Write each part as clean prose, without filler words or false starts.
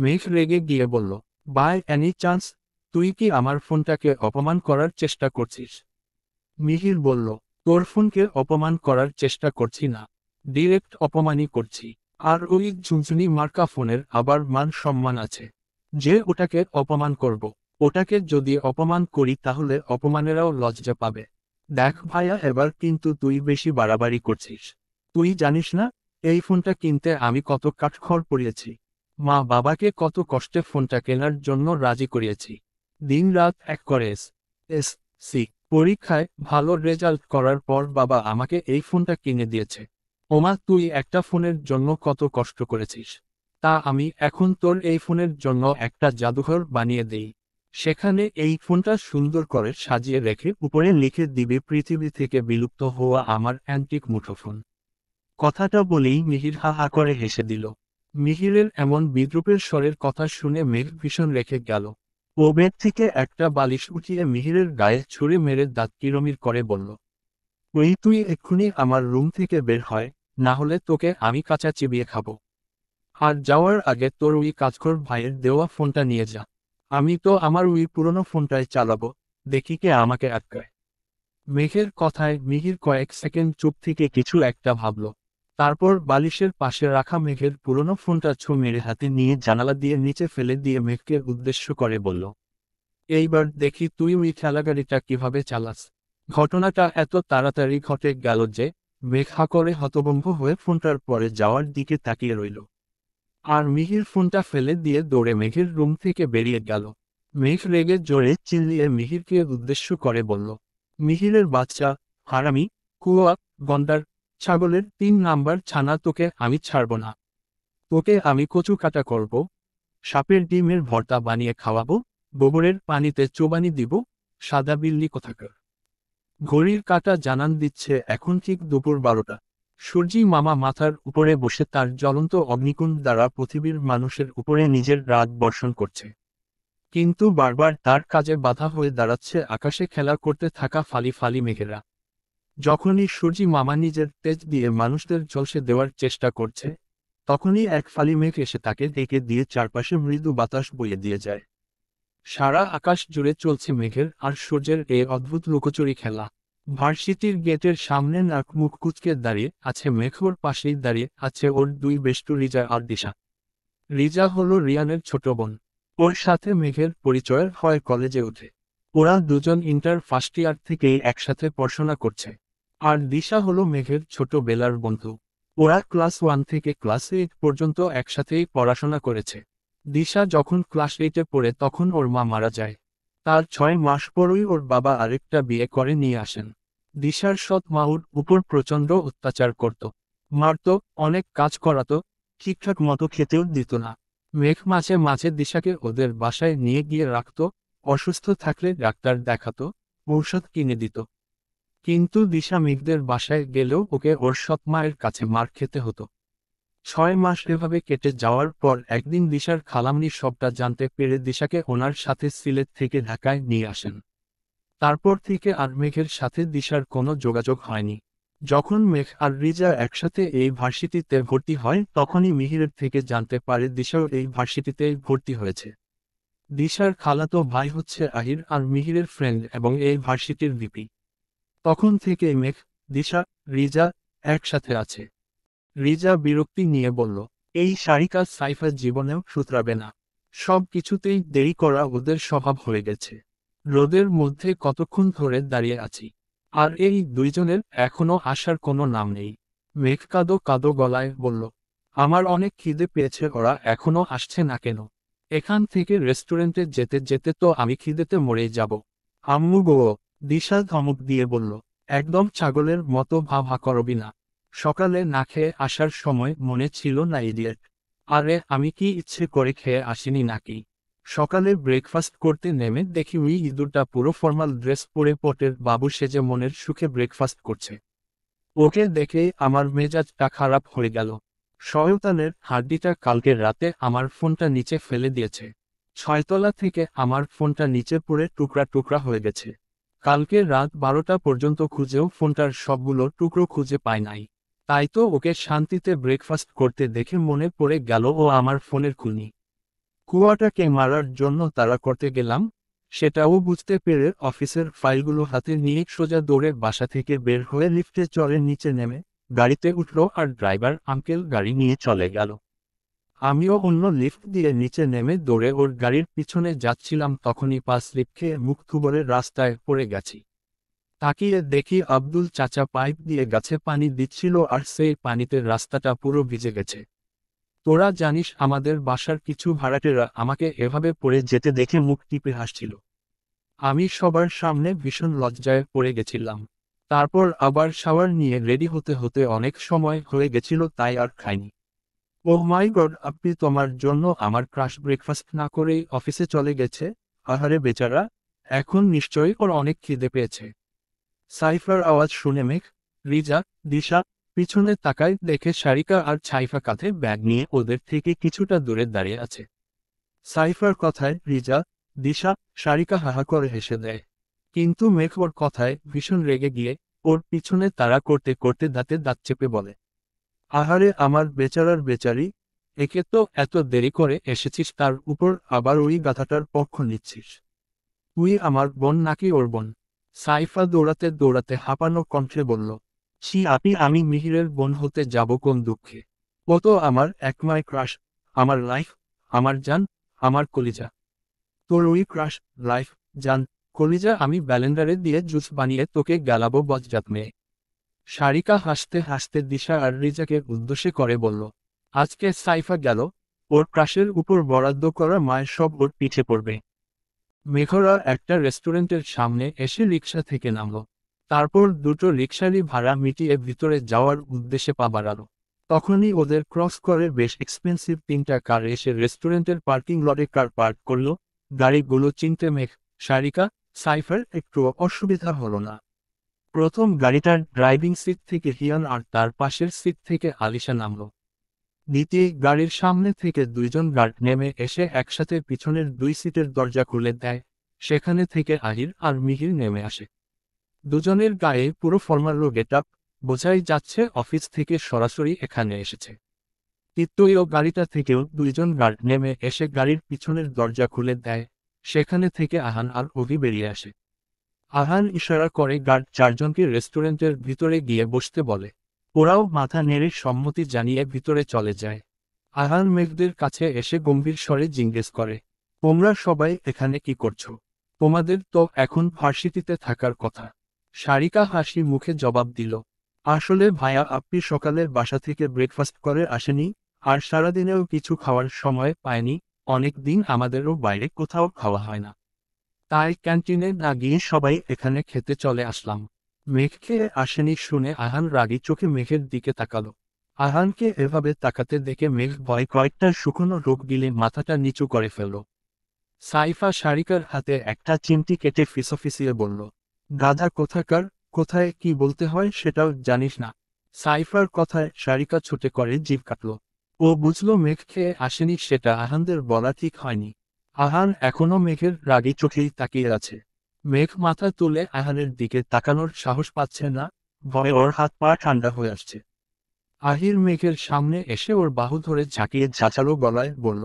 মেঘ রেগে গিয়ে বলল, বাই এনি চান্স তুই কি আমার ফোনটাকে অপমান করার চেষ্টা করছিস? মিহির বলল, তোর ফোনকে অপমান করার চেষ্টা করছি না, ডিরেক্ট অপমানই করছি। আর ওই ঝুনঝুনি মার্কা ফোনের আবার মান সম্মান আছে যে ওটাকে অপমান করব। ওটাকে যদি অপমান করি তাহলে অপমানেরাও লজ্জা পাবে। দেখ ভাইয়া, এবার কিন্তু তুই বেশি বাড়াবাড়ি করছিস। তুই জানিস না এই ফোনটা কিনতে আমি কত কাঠখড় পড়িয়েছি, মা বাবাকে কত কষ্টে ফোনটা কেনার জন্য রাজি করিয়েছি, দিন রাত এক করে এস সি পরীক্ষায় ভালো রেজাল্ট করার পর বাবা আমাকে এই ফোনটা কিনে দিয়েছে। ওমা, তুই একটা ফোনের জন্য কত কষ্ট করেছিস, তা আমি এখন তোর এই ফোনের জন্য একটা জাদুঘর বানিয়ে দেই, সেখানে এই ফোনটা সুন্দর করে সাজিয়ে রেখে উপরে লিখে দিবি পৃথিবী থেকে বিলুপ্ত হওয়া আমার অ্যান্টিক মুঠোফোন। কথাটা বলেই মিহির হা হা করে হেসে দিল। মিহিরের এমন বিদ্রূপের স্বরের কথা শুনে মেঘ ভীষণ রেখে গেল। ও বেড থেকে একটা বালিশ উঠিয়ে মিহিরের গায়ে ছুঁড়ে মেরে দাঁত কিরমির করে বলল, ওই তুই এক্ষুনি আমার রুম থেকে বের হয়, না হলে তোকে আমি কাঁচা চিবিয়ে খাবো। আর যাওয়ার আগে তোর ওই কাজকর ভাইয়ের দেওয়া ফোনটা নিয়ে যা। আমি তো আমার ওই পুরনো ফোনটাই চালাবো, দেখি কে আমাকে আটকায়। মেঘের কথায় মিহির কয়েক সেকেন্ড চুপ থেকে কিছু একটা ভাবল। তারপর বালিশের পাশে রাখা মেঘের পুরনো ফোনটা ছো মেরে হাতে নিয়ে জানালা দিয়ে নিচে ফেলে দিয়ে মেঘকে উদ্দেশ্য করে বলল, এইবার দেখি তুই ওই ঠেলাগাড়িটা কিভাবে চালাস। ঘটনাটা এত তাড়াতাড়ি ঘটে গেল যে মেঘ হা করে হতভম্ব হয়ে ফোনটার পরে যাওয়ার দিকে তাকিয়ে রইল। আর মিহির ফোনটা ফেলে দিয়ে দৌড়ে মেঘের রুম থেকে বেরিয়ে গেল। মেঘ রেগে জোরে চিল্লিয়ে মিহিরকে উদ্দেশ্য করে বলল, মিহিরের বাচ্চা, হারামি, কুয়া, গন্ডার, ছাগলের 3 নাম্বার ছানা, তোকে আমি ছাড়ব না। তোকে আমি কচু কাটা করব, সাপের ডিমের ভর্তা বানিয়ে খাওয়াবো, গোবরের পানিতে চোবানি দিব, সাদা বিল্লি কোথাকার। ঘড়ির কাঁটা জানান দিচ্ছে এখন ঠিক দুপুর 12টা। সূর্যি মামা মাথার উপরে বসে তার জ্বলন্ত অগ্নিকুণ্ড দ্বারা পৃথিবীর মানুষের উপরে নিজের রাগ বর্ষণ করছে। কিন্তু বারবার তার কাজে বাধা হয়ে দাঁড়াচ্ছে আকাশে খেলা করতে থাকা ফালি ফালি মেঘেরা। যখনই সূর্যি মামা নিজের তেজ দিয়ে মানুষদের ঝলসে দেওয়ার চেষ্টা করছে, তখনই এক ফালি মেঘ এসে তাকে ঢেকে দিয়ে চারপাশে মৃদু বাতাস বইয়ে দিয়ে যায়। সারা আকাশ জুড়ে চলছে মেঘের আর সূর্যের এই অদ্ভুত লুকোচুরি খেলা। ভার্সিটির গেটের সামনে নাক মুখ কুঁচকে দাঁড়িয়ে আছে মেঘ, ওর পাশেই দাঁড়িয়ে আছে ওর দুই বেষ্টু রিজা আর দিশা। রিজা হলো রিয়ানের ছোট বোন। ওর সাথে মেঘের পরিচয় হয় কলেজে উঠে। ওরা দুজন ইন্টার ফার্স্ট ইয়ার থেকেই একসাথে পড়াশোনা করছে। আর দিশা হলো মেঘের ছোট বেলার বন্ধু। ওরা ক্লাস 1 থেকে ক্লাস 8 পর্যন্ত একসাথেই পড়াশোনা করেছে। দিশা যখন ক্লাস 8-এ পড়ে তখন ওর মা মারা যায়। তার 6 মাস পরই ওর বাবা আরেকটা বিয়ে করে নিয়ে আসেন। দিশার সৎ মা ওর উপর প্রচণ্ড অত্যাচার করত, মারত, অনেক কাজ করাতো, ঠিকঠাক মতো খেতেও দিত না। মেঘ মাঝে মাঝে দিশাকে ওদের বাসায় নিয়ে গিয়ে রাখত, অসুস্থ থাকলে ডাক্তার দেখাতো, ঔষধ কিনে দিত। কিন্তু দিশা মেঘদের বাসায় গেলেও ওকে ওর সৎ মায়ের কাছে মার খেতে হতো। 6 মাস এভাবে কেটে যাওয়ার পর একদিন দিশার খালামণি সবটা জানতে পেরে দিশাকে ওনার সাথে সিলেট থেকে ঢাকায় নিয়ে আসেন। তারপর থেকে আর মেঘের সাথে দিশার কোনো যোগাযোগ হয়নি। যখন মেঘ আর রিজা একসাথে এই ভার্সিটিতে ভর্তি হয় তখনই মিহিরের থেকে জানতে পারে দিশাও এই ভার্সিটিতেই ভর্তি হয়েছে। দিশার খালাতো ভাই হচ্ছে আহির আর মিহিরের ফ্রেন্ড এবং এই ভার্সিটির ভিপি। তখন থেকে মেঘ, দিশা, রিজা একসাথে আছে। রিজা বিরক্তি নিয়ে বলল, এই সারিকা সাইফা জীবনেও শুধরাবে না। সব কিছুতেই দেরি করা ওদের স্বভাব হয়ে গেছে। রোদের মধ্যে কতক্ষণ ধরে দাঁড়িয়ে আছি, আর এই দুইজনের এখনো আসার কোনো নাম নেই। মেঘ কাদো কাদো গলায় বলল, আমার অনেক খিদে পেয়েছে, ওরা এখনো আসছে না কেন? এখান থেকে রেস্টুরেন্টে যেতে যেতে তো আমি খিদেতে মরেই যাব। আম্মু গো, দিশা ধমক দিয়ে বলল, একদম ছাগলের মতো ভা ভা করবি না। সকালে না খেয়ে আসার সময় মনে ছিল না ইডিয়েট? আরে আমি কি ইচ্ছে করে খেয়ে আসিনি নাকি? সকালে ব্রেকফাস্ট করতে নেমে দেখি ওই ইঁদুরটা পুরো ফর্মাল ড্রেস পরে পটের বাবু সেজে মনের সুখে ব্রেকফাস্ট করছে। ওকে দেখেই আমার মেজাজটা খারাপ হয়ে গেল। শয়তানের হাড্ডিটা কালকে রাতে আমার ফোনটা নিচে ফেলে দিয়েছে। 6তলা থেকে আমার ফোনটা নিচে পড়ে টুকরা টুকরা হয়ে গেছে। কালকে রাত 12টা পর্যন্ত খুঁজেও ফোনটার সবগুলো টুকরো খুঁজে পাই নাই। তাই তো ওকে শান্তিতে ব্রেকফাস্ট করতে দেখে মনে পড়ে গেল ও আমার ফোনের খুনি। কুয়াটাকে মারার জন্য তাড়া করতে গেলাম, সেটাও বুঝতে পেরে অফিসের ফাইলগুলো হাতে নিয়ে সোজা দৌড়ে বাসা থেকে বের হয়ে লিফটে চড়ে নিচে নেমে গাড়িতে উঠল আর ড্রাইভার আঙ্কেল গাড়ি নিয়ে চলে গেল। আমিও অন্য লিফট দিয়ে নিচে নেমে দৌড়ে ওর গাড়ির পিছনে যাচ্ছিলাম, তখনই পা স্লিপ খেয়ে মুখ থুবড়ে রাস্তায় পড়ে গেছি। তাকিয়ে দেখি আব্দুল চাচা পাইপ দিয়ে গাছে পানি দিচ্ছিল আর সেই পানিতে রাস্তাটা পুরো ভিজে গেছে। তোরা জানিস আমাদের বাসার কিছু ভাড়াটেরা আমাকে এভাবে পড়ে যেতে দেখে মুখ টিপে হাসছিল। আমি সবার সামনে ভীষণ লজ্জায় পড়ে গেছিলাম। তারপর আবার শাওয়ার নিয়ে রেডি হতে হতে অনেক সময় হয়ে গেছিল, তাই আর খাইনি। ওহ মাই গড, আপনি তোমার জন্য আমার ক্রাশ ব্রেকফাস্ট না করেই অফিসে চলে গেছে। আহারে বেচারা, এখন নিশ্চয়ই ওর অনেক খিদে পেয়েছে। সাইফার আওয়াজ শুনে মেঘ, রিজা, দিশা পিছনে তাকায়, দেখে সারিকা আর ছাইফা কাঁধে ব্যাগ নিয়ে ওদের থেকে কিছুটা দূরে দাঁড়িয়ে আছে। সাইফার কথায় রিজা, দিশা, সারিকা হাহা করে হেসে দেয়। কিন্তু মেঘ ওর কথায় ভীষণ রেগে গিয়ে ওর পিছনে তাড়া করতে করতে দাঁতে দাঁত চেপে বলে, আহারে আমার বেচারার বেচারি, একে তো এত দেরি করে এসেছিস, তার উপর আবার ওই গাধাটার পক্ষ নিচ্ছিস। তুই আমার বোন নাকি ওর বোন? সাইফা দৌড়াতে দৌড়াতে হাঁপানো কণ্ঠে বলল, ছি আপনি, আমি মিহিরের বোন হতে যাব কোন দুঃখে? ও তো আমার একমাই ক্রাশ, আমার লাইফ, আমার জান, আমার কলিজা। তোর ওই ক্রাশ, লাইফ, জান, কলিজা আমি ব্যালেন্ডারে দিয়ে জুস বানিয়ে তোকে গেলাবো বজ্জাত মেয়ে। সারিকা হাসতে হাসতে দিশা আর রিজাকে উদ্দেশ্যে করে বলল, আজকে সাইফা গেল, ওর ক্রাশের উপর বরাদ্দ করা মায়ের সব ওর পিঠে পড়বে। মেঘরা একটা রেস্টুরেন্টের সামনে এসে রিকশা থেকে নামল। তারপর দুটো রিকশারই ভাড়া মিটিয়ে ভিতরে যাওয়ার উদ্দেশ্যে পা বাড়ালো। তখনই ওদের ক্রস করে বেশ এক্সপেন্সিভ তিনটা কার এসে রেস্টুরেন্টের পার্কিং লটে কার পার্ক করলো। গাড়িগুলো চিনতে মেঘ, সারিকা, সাইফার একটুও অসুবিধা হলো না। প্রথম গাড়িটার ড্রাইভিং সিট থেকে হিয়ান আর তার পাশের সিট থেকে আলিশা নামল। দ্বিতীয় গাড়ির সামনে থেকে দুইজন গার্ড নেমে এসে একসাথে পিছনের দুই সিটের দরজা খুলে দেয়। সেখানে থেকে আহির আর মিহির নেমে আসে। দুজনের গায়ে পুরো ফর্মাল গেটআপ, বোঝাই যাচ্ছে অফিস থেকে সরাসরি এখানে এসেছে। তৃতীয় গাড়িটা থেকেও দুইজন গার্ড নেমে এসে গাড়ির পিছনের দরজা খুলে দেয়। সেখানে থেকে আহান আর অভি বেরিয়ে আসে। আহান ইশারা করে গার্ড চারজনকে রেস্টুরেন্টের ভিতরে গিয়ে বসতে বলে। ওরাও মাথা নেড়ে সম্মতি জানিয়ে ভিতরে চলে যায়। আহান মেঘদের কাছে এসে গম্ভীর স্বরে জিজ্ঞেস করে, তোমরা সবাই এখানে কি করছো? তোমাদের তো এখন ভার্সিটিতে থাকার কথা। সারিকা হাসি মুখে জবাব দিল, আসলে ভাইয়া আপনি সকালে বাসা থেকে ব্রেকফাস্ট করে আসেনি, আর সারাদিনেও কিছু খাওয়ার সময় পায়নি। অনেক দিন আমাদেরও বাইরে কোথাও খাওয়া হয় না, তাই ক্যান্টিনে না গিয়ে সবাই এখানে খেতে চলে আসলাম। মেঘ খেয়ে আসেনি শুনে আহান রাগী চোখে মেঘের দিকে তাকালো। আহানকে এভাবে তাকাতে দেখে মেঘ ভয় কয়েকটা শুকনো রোগ গিলে মাথাটা নিচু করে ফেলল। সাইফা সারিকার হাতে একটা চিমটি কেটে ফিসফিসিয়ে বলল, গাধা কোথাকার, কোথায় কি বলতে হয় সেটাও জানিস না? সাইফার কথায় সারিকা ছুটে করে জিভ কাটল। ও বুঝল মেঘ খেয়ে আসেনি, সেটা আহানদের বলা ঠিক হয়নি। আহান এখনো মেঘের রাগী চোখেই তাকিয়ে আছে। মেঘ মাথা তুলে আহানের দিকে তাকানোর সাহস পাচ্ছে না, ভয়ে ওর হাত পা ঠান্ডা হয়ে আসছে। আহির মেঘের সামনে এসে ওর বাহু ধরে ঝাঁকিয়ে ঝাঁঝালো গলায় বলল,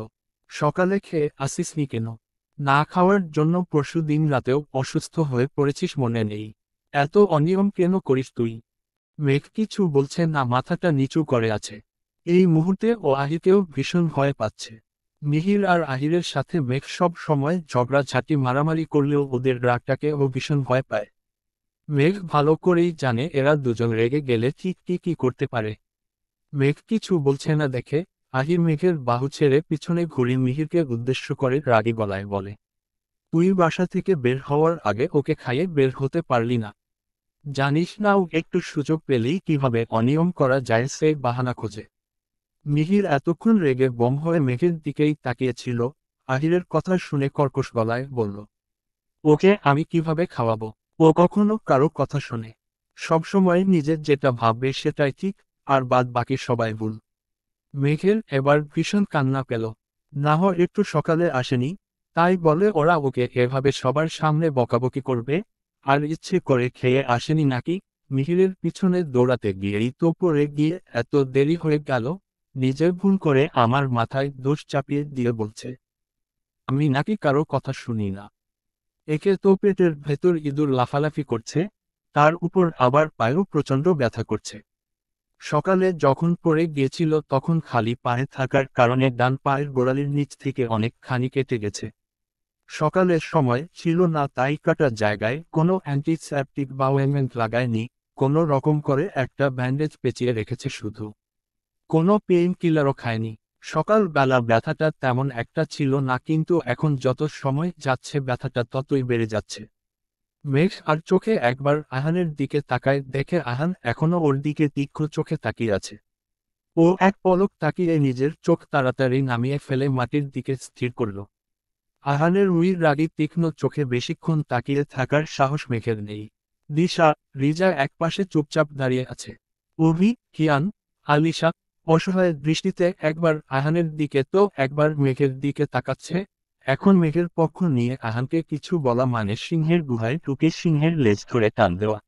সকালে খেয়ে আসিসনি কেন? না খাওয়ার জন্য পরশু দিন রাতেও অসুস্থ হয়ে পড়েছিস মনে নেই? এত অনিয়ম কেন করিস তুই? মেঘ কিছু বলছে না, মাথাটা নিচু করে আছে। এই মুহূর্তে ও আহিরকেও ভীষণ ভয় পাচ্ছে। মিহির আর আহিরের সাথে মেঘ সব সময় ঝগড়াঝাটি মারামারি করলেও ওদের রাগটাকে ও ভীষণ ভয় পায়। মেঘ ভালো করেই জানে এরা দুজন রেগে গেলে ঠিক কি করতে পারে। মেঘ কিছু বলছে না দেখে আহির মেঘের বাহু ছেড়ে পিছনে ঘুরে মিহিরকে উদ্দেশ্য করে রাগী গলায় বলে, তুই বাসা থেকে বের হওয়ার আগে ওকে খাইয়ে বের হতে পারলি না? জানিস না ও একটু সুযোগ পেলেই কিভাবে অনিয়ম করা যায় সেই বাহানা খোঁজে। মিহির এতক্ষণ রেগে বম হয়ে মেঘের দিকেই তাকিয়েছিল। আহিরের কথা শুনে কর্কশ গলায় বলল, ওকে আমি কিভাবে খাওয়াবো? ও কখনো কারো কথা শোনে? সবসময় নিজের যেটা ভাববে সেটাই ঠিক, আর বাদ বাকি সবাই ভুল। মেঘের এবার ভীষণ কান্না পেল। না হয় একটু সকালে আসেনি, তাই বলে ওরা ওকে এভাবে সবার সামনে বকাবকি করবে? আর ইচ্ছে করে খেয়ে আসেনি নাকি? মিহিরের পিছনে দৌড়াতে গিয়েই তো পড়ে গিয়ে এত দেরি হয়ে গেল। নিজের ভুল করে আমার মাথায় দোষ চাপিয়ে দিয়ে বলছে, আমি নাকি কারো কথা শুনি না? একে তো পেটের ভেতর ইঁদুর লাফালাফি করছে, তার উপর আবার পায়েও প্রচণ্ড ব্যথা করছে। সকালে যখন পড়ে গিয়েছিল তখন খালি পায়ে থাকার কারণে ডান পায়ের গোড়ালির নিচ থেকে অনেকখানি কেটে গেছে। সকালের সময় ছিল না তাই কাটার জায়গায় কোনো অ্যান্টিসেপটিক বা ওয়েনমেন্ট লাগায়নি, কোনো রকম করে একটা ব্যান্ডেজ পেঁচিয়ে রেখেছে শুধু। কোনো পেইন কিলারও খায়নি। সকালবেলা ব্যথাটা তেমন একটা ছিল না, কিন্তু এখন যত সময় যাচ্ছে ব্যথাটা ততই বেড়ে যাচ্ছে। মেঘ আর চোখে একবার আহানের দিকে তাকায়, দেখে আহান এখনো ওর দিকে তীক্ষ্ণ চোখে তাকিয়ে আছে। ও এক পলক তাকিয়ে নিজের চোখ তাড়াতাড়ি নামিয়ে ফেলে মাটির দিকে স্থির করল। আহানের রাগী তীক্ষ্ণ চোখে বেশিক্ষণ তাকিয়ে থাকার সাহস মেঘের নেই। দিশা, রিজা একপাশে চুপচাপ দাঁড়িয়ে আছে। অভি, কিয়ান, আলিশা অসহায় দৃষ্টিতে একবার আহানের দিকে তো একবার মেঘের দিকে তাকাচ্ছে। এখন মেঘের পক্ষ নিয়ে আহানকে কিছু বলা মানে সিংহের গুহায় ঢুকে সিংহের লেজ ধরে টান দেওয়া।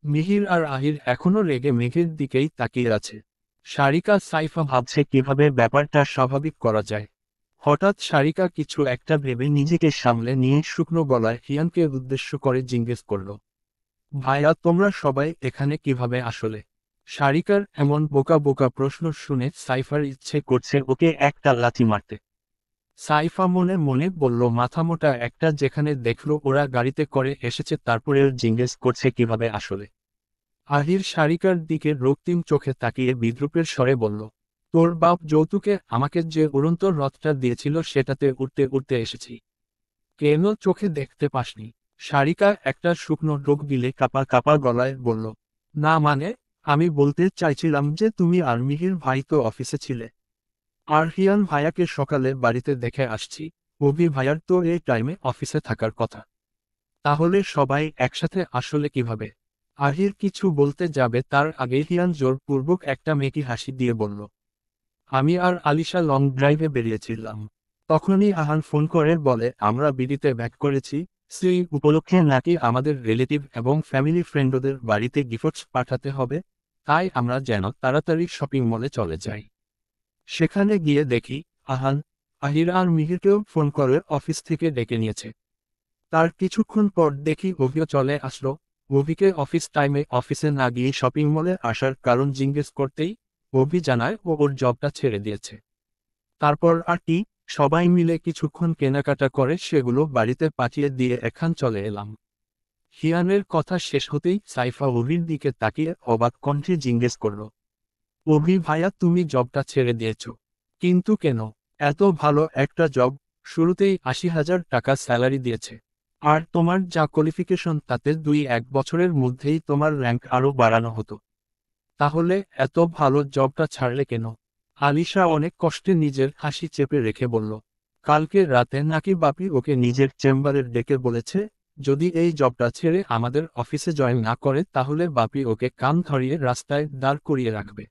মিহির আর আহির এখনো রেগে মেঘের দিকেই তাকিয়ে আছে। সারিকা সাইফা ভাবছে কিভাবে ব্যাপারটা স্বাভাবিক করা যায়। হঠাৎ সারিকা কিছু একটা ভেবে নিজেকে সামলে নিয়ে শুকনো গলায় হিয়ানকে উদ্দেশ্য করে জিজ্ঞেস করল, ভাইয়া তোমরা সবাই এখানে কিভাবে আসলে? সারিকার এমন বোকা বোকা প্রশ্ন শুনে সাইফার ইচ্ছে করছে ওকে একটা লাথি মারতে। সাইফা মনে মনে বলল, মাথামোটা একটা, যেখানে দেখলো ওরা গাড়িতে করে এসেছে তারপরেও জিজ্ঞেস করছে কিভাবে আসলে। আহির সারিকার দিকে রক্তিম চোখে তাকিয়ে বিদ্রূপের স্বরে বলল, তোর বাপ যৌতুকে আমাকে যে উড়ন্ত রথটা দিয়েছিল সেটাতে উঠতে উঠতে এসেছি। কেন চোখে দেখতে পাসনি? সারিকা একটা শুকনো ডোক গিলে কাপা কাপা গলায় বলল, না মানে, আমি বলতে চাইছিলাম যে তুমি আর মিহির ভাই তো অফিসে ছিলে। আর হিয়ান ভাইয়াকে সকালে বাড়িতে দেখে আসছি, অভি ভাইয়ার তো এই টাইমে অফিসে থাকার কথা। তাহলে সবাই একসাথে আসলে কিভাবে? আহির কিছু বলতে যাবে তার আগে হিয়ান জোরপূর্বক একটা মেকি হাসি দিয়ে বলল, আমি আর আলিশা লং ড্রাইভে বেরিয়েছিলাম। তখনই আহান ফোন করে বলে আমরা বিডিতে ব্যাক করেছি, সেই উপলক্ষে নাকি আমাদের রিলেটিভ এবং ফ্যামিলি ফ্রেন্ডদের বাড়িতে গিফটস পাঠাতে হবে, তাই আমরা যেন তাড়াতাড়ি শপিং মলে চলে যাই। সেখানে গিয়ে দেখি আহান, আহির আর মিহিরকেও ফোন করে অফিস থেকে ডেকে নিয়েছে। তার কিছুক্ষণ পর দেখি অভিও চলে আসলো। অভিকে অফিস টাইমে অফিসে না গিয়ে শপিং মলে আসার কারণ জিজ্ঞেস করতেই অভি জানায় ও ওর জবটা ছেড়ে দিয়েছে। তারপর আর কি, সবাই মিলে কিছুক্ষণ কেনাকাটা করে সেগুলো বাড়িতে পাঠিয়ে দিয়ে এখান চলে এলাম। হিয়ানের কথা শেষ হতেই সাইফা অভির দিকে তাকিয়ে অবাক কণ্ঠে জিজ্ঞেস করল, অভি ভাইয়া তুমি জবটা ছেড়ে দিয়েছ? কিন্তু কেন? এত ভালো একটা জব, শুরুতেই ৮০,০০০ টাকা স্যালারি দিয়েছে। আর তোমার যা কোয়ালিফিকেশন তাতে ২-১ বছরের মধ্যেই তোমার র্যাঙ্ক আরও বাড়ানো হতো। তাহলে এত ভালো জবটা ছাড়লে কেন? আলিশা অনেক কষ্টে নিজের হাসি চেপে রেখে বলল, কালকে রাতে নাকি বাপি ওকে নিজের চেম্বারে ডেকে বলেছে, যদি এই জবটা ছেড়ে আমাদের অফিসে জয়েন না করে তাহলে বাপি ওকে কান ধরিয়ে রাস্তায় দাঁড় করিয়ে রাখবে।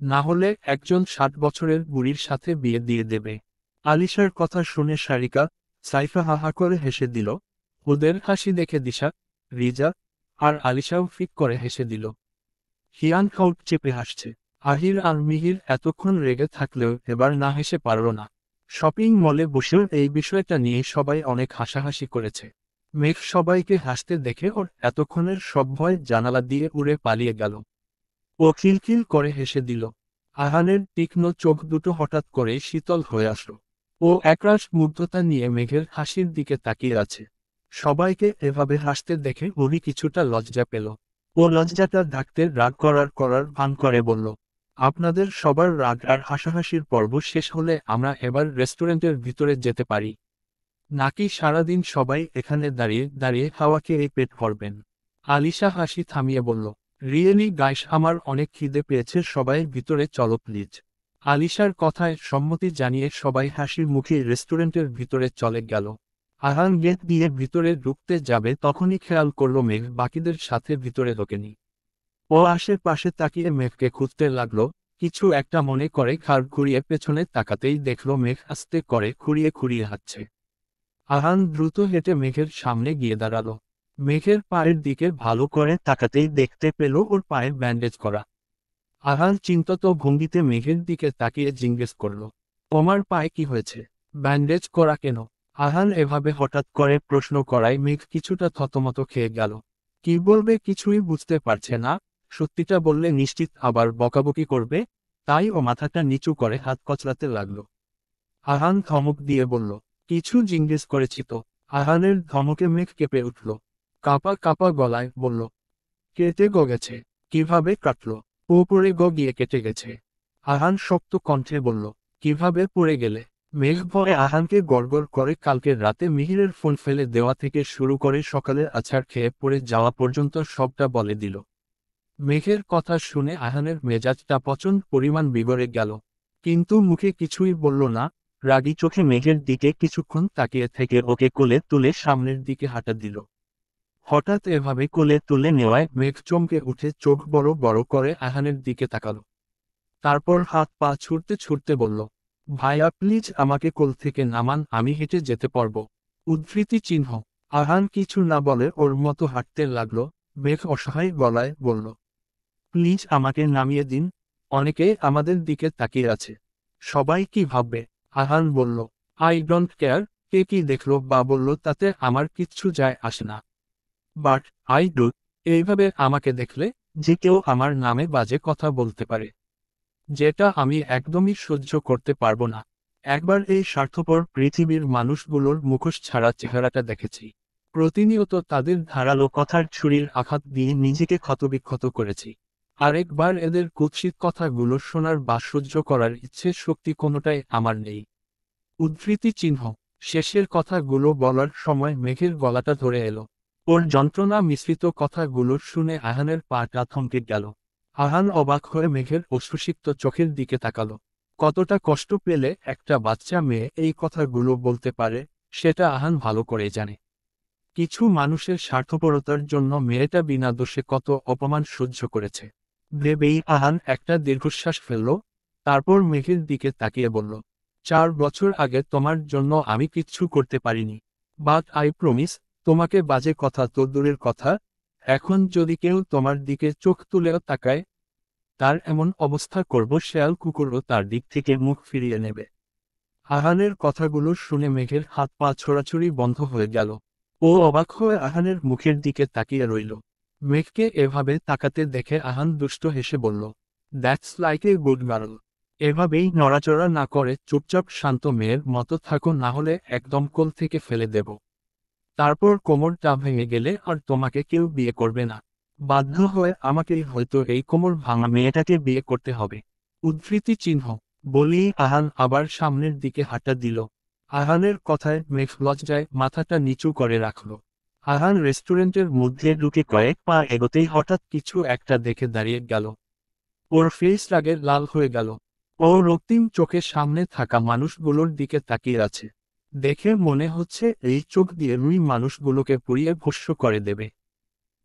না হলে একজন ৬০ বছরের বুড়ির সাথে বিয়ে দিয়ে দেবে। আলিশার কথা শুনে সারিকা, সাইফা হাহা করে হেসে দিল। ওদের হাসি দেখে দিশা, রিজা আর আলিশাও ফিক করে হেসে দিল। হিয়ান ঠোঁট চেপে হাসছে। আহির আর মিহির এতক্ষণ রেগে থাকলেও এবার না হেসে পারল না। শপিং মলে বসেও এই বিষয়টা নিয়ে সবাই অনেক হাসাহাসি করেছে। মেঘ সবাইকে হাসতে দেখে ওর এতক্ষণের সব ভয় জানালা দিয়ে উড়ে পালিয়ে গেল। ও খিলখিল করে হেসে দিল। আহানের তীক্ষ্ণ চোখ দুটো হঠাৎ করে শীতল হয়ে আসলো। ও একরাশ মুগ্ধতা নিয়ে মেঘের হাসির দিকে তাকিয়ে আছে। সবাইকে এভাবে হাসতে দেখে উনি কিছুটা লজ্জা পেল। ও লজ্জাটা ঢাকতে রাগ করার ভান করে বলল, আপনাদের সবার রাগ আর হাসাহাসির পর্ব শেষ হলে আমরা এবার রেস্টুরেন্টের ভিতরে যেতে পারি, নাকি সারাদিন সবাই এখানে দাঁড়িয়ে দাঁড়িয়ে হাওয়া খেয়ে পেট ভরবেন? আলিশা হাসি থামিয়ে বলল, রিয়েলি গাইস, আমার অনেক খিদে পেয়েছে, সবাই ভিতরে চলো প্লিজ। আলিশার কথায় সম্মতি জানিয়ে সবাই হাসির মুখে রেস্টুরেন্টের ভিতরে চলে গেল। আহান গেট দিয়ে ভিতরে ঢুকতে যাবে তখনই খেয়াল করল মেঘ বাকিদের সাথে ভিতরে ঢোকেনি। ও আশেপাশে তাকিয়ে মেঘকে খুঁজতে লাগলো, কিছু একটা মনে করে ঘাড় ঘুরিয়ে পেছনে তাকাতেই দেখল মেঘ আস্তে করে খুঁড়িয়ে খুঁড়িয়ে হাঁটছে। আহান দ্রুত হেঁটে মেঘের সামনে গিয়ে দাঁড়ালো। মেঘের পায়ের দিকে ভালো করে তাকাতেই দেখতে পেল ওর পায়ে ব্যান্ডেজ করা। আহান চিন্তিত ভঙ্গিতে মেঘের দিকে তাকিয়ে জিজ্ঞেস করল, তোমার পায়ে কি হয়েছে? ব্যান্ডেজ করা কেন? আহান এভাবে হঠাৎ করে প্রশ্ন করায় মেঘ কিছুটা থতমত খেয়ে গেল। কি বলবে কিছুই বুঝতে পারছে না, সত্যিটা বললে নিশ্চিত আবার বকাবকি করবে, তাই ও মাথাটা নিচু করে হাত কচলাতে লাগলো। আহান ধমক দিয়ে বলল, কিছু জিজ্ঞেস করেছি তো। আহানের ধমকে মেঘ কেঁপে উঠল। কাঁপা কাঁপা গলায় বলল, কেটে গেছে। কিভাবে কাটলো? ও পড়ে গিয়ে কেটে গেছে। আহান শক্ত কণ্ঠে বলল, কিভাবে পড়ে গেলে? মেঘ ভয়ে আহানকে গড়গড় করে কালকের রাতে মিহিরের ফোন ফেলে দেওয়া থেকে শুরু করে সকালের আছাড় খেয়ে পড়ে যাওয়া পর্যন্ত সবটা বলে দিল। মেঘের কথা শুনে আহানের মেজাজটা প্রচণ্ড পরিমাণ বিগড়ে গেল, কিন্তু মুখে কিছুই বলল না। রাগী চোখে মেঘের দিকে কিছুক্ষণ তাকিয়ে থেকে ওকে কোলে তুলে সামনের দিকে হাঁটা দিল। হঠাৎ এভাবে কোলে তুলে নেওয়ায় মেঘ চমকে উঠে চোখ বড় বড় করে আহানের দিকে তাকালো। তারপর হাত পা ছুটতে ছুটতে বলল, ভাইয়া প্লিজ আমাকে কোল থেকে নামান, আমি হেঁটে যেতে পারবো। উদ্ধৃতি চিহ্ন। আহান কিছু না বলে ওর মতো হাঁটতে লাগলো। মেঘ অসহায় গলায় বলল, প্লিজ আমাকে নামিয়ে দিন, অনেকে আমাদের দিকে তাকিয়ে আছে। সবাই কি ভাববে? আহান বলল, আই ডোন্ট কেয়ার, কে কি দেখলো বা বলল তাতে আমার কিচ্ছু যায় আসে না। But I do. এইভাবে আমাকে দেখলে যে কেউ আমার নামে বাজে কথা বলতে পারে, যেটা আমি একদমই সহ্য করতে পারবো না। একবার এই স্বার্থপর পৃথিবীর মানুষগুলোর মুখোশ ছাড়া চেহারাটা দেখেছি। প্রতিনিয়ত তাদের ধারালো কথার ছুরির আঘাত দিয়ে নিজেকে ক্ষতবিক্ষত করেছি। আরেকবার এদের কুৎসিত কথাগুলো শোনার বা সহ্য করার ইচ্ছে শক্তি কোনোটাই আমার নেই। উদ্ধৃতি চিহ্ন। শেষের কথাগুলো বলার সময় মেঘের গলাটা ধরে এলো। ওর যন্ত্রণা মিশ্রিত কথাগুলো শুনে আহানের পাটা থমকে গেল। আহান অবাক হয়ে মেঘের অশ্রুসিক্ত চোখের দিকে তাকালো। কতটা কষ্ট পেলে একটা বাচ্চা মেয়ে এই কথাগুলো বলতে পারে, সেটা আহান ভালো করে জানে। কিছু মানুষের স্বার্থপরতার জন্য মেয়েটা বিনা দোষে কত অপমান সহ্য করেছে ভেবেই আহান একটা দীর্ঘশ্বাস ফেলল। তারপর মেঘের দিকে তাকিয়ে বলল, 4 বছর আগে তোমার জন্য আমি কিচ্ছু করতে পারিনি, বাট আই প্রমিস, তোমাকে বাজে কথা তো দূরের কথা, এখন যদি কেউ তোমার দিকে চোখ তুলেও তাকায়, তার এমন অবস্থা করব শেয়াল কুকুরও তার দিক থেকে মুখ ফিরিয়ে নেবে। আহানের কথাগুলো শুনে মেঘের হাত পা ছোড়াছুড়ি বন্ধ হয়ে গেল। ও অবাক হয়ে আহানের মুখের দিকে তাকিয়ে রইল। মেঘকে এভাবে তাকাতে দেখে আহান দুষ্ট হেসে বলল, that's like a good girl. এভাবেই নড়াচড়া না করে চুপচাপ শান্ত মেয়ের মতো থাকো, না হলে একদম কোল থেকে ফেলে দেব। তারপর কোমরটা ভেঙে গেলে আর তোমাকে কেউ বিয়ে করবে না। বাধ্য হয়ে আমাকেই হয়তো এই কোমর ভাঙা মেয়েটাকে বিয়ে করতে হবে। উদ্ধৃতি চিহ্ন। বলেই আহান আবার সামনের দিকে হাঁটা দিল। আহানের কথায় মেঘ লজ্জায় মাথাটা নিচু করে রাখল। আহান রেস্টুরেন্টের মধ্যে ঢুকে কয়েক পা এগোতেই হঠাৎ কিছু একটা দেখে দাঁড়িয়ে গেল। ওর ফেস রাগে লাল হয়ে গেল। ও রক্তিম চোখের সামনে থাকা মানুষগুলোর দিকে তাকিয়ে আছে। দেখে মনে হচ্ছে এই চোখ দিয়ে রুই মানুষগুলোকে পুড়িয়ে ভস্ম করে দেবে।